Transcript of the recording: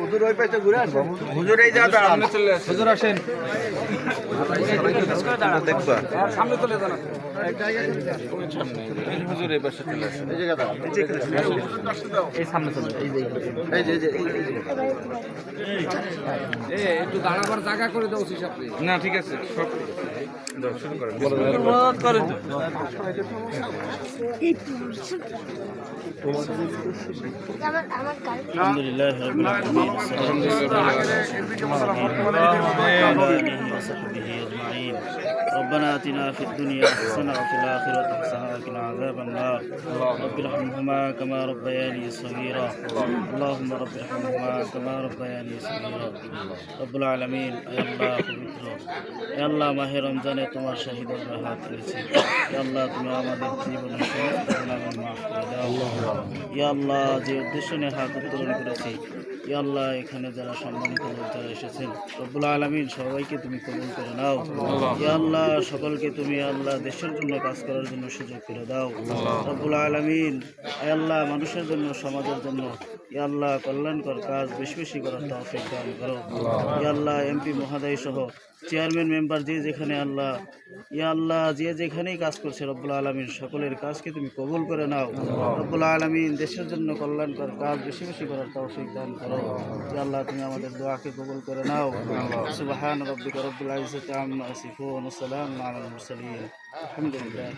হুজুর ওই পাশে ঘুরে আসুন। হুজুর এই যা দাঁড়ান, হুজুর আসেন। দেখবা সামনে চলে যান। হুজুর এই পাশে চলে আসেন। এই জায়গা দাঁড়ান। এই সামনে চলে এই যে একটু দাঁড়াবার জায়গা করে দাও আপনি। না ঠিক আছে, সব শুরু করেন। করেন আলহামদুলিল্লাহ রাব্বিল আলামিন ربنا آتنا في الدنيا حسنة وفي الآخرة حسنة وقنا عذاب النار رب ارحمهما كما ربياني صغيرا اللهم رب ارحمهما كما ربياني صغيرا رب العالمين يا الله পবিত্র يا الله মাহে রমজানে তোমার শাহিদের হাত তুলেছি يا الله তুমি আমাদের জীবনের সমস্ত গুনাহ মাফ করে দাও يا الله যে উদ্দেশ্য নিয়ে হাত উত্তোলন করেছি ইয়া আল্লাহ এখানে যারা সম্মানিত লোক যারা এসেছেন রব্বুল আলামিন সবাইকে তুমি কবুল করে নাও ইয়া আল্লাহ সকলকে তুমি আল্লাহ দেশের জন্য কাজ করার জন্য সুযোগ করে দাও রব্বুল আলামিন ইয়া আল্লাহ মানুষের জন্য সমাজের জন্য ইয়া আল্লাহ কল্যাণকর কাজ বেশি বেশি করার তৌফিক দান করো ইয়া আল্লাহ এমপি মহোদয় সহ চেয়ারম্যান মেম্বার যে যেখানে আল্লাহ ইয়া আল্লাহ যে যেখানেই কাজ করছে রব্বুল আলামিন সকলের কাজকে তুমি কবুল করে নাও রব্বুল আলামিন দেশের জন্য কল্যাণকর কাজ বেশি বেশি করার তৌফিক দান করো ইয়া আল্লাহ তুমি আমাদের দোয়াকে কবুল করে নাও সুবহান রাব্বিকা রব্বিল ইজ্জাতি আম্মা ইয়াসিফুন ওয়া সালামুন আলাল মুরসালিন আলহামদুলিল্লাহ।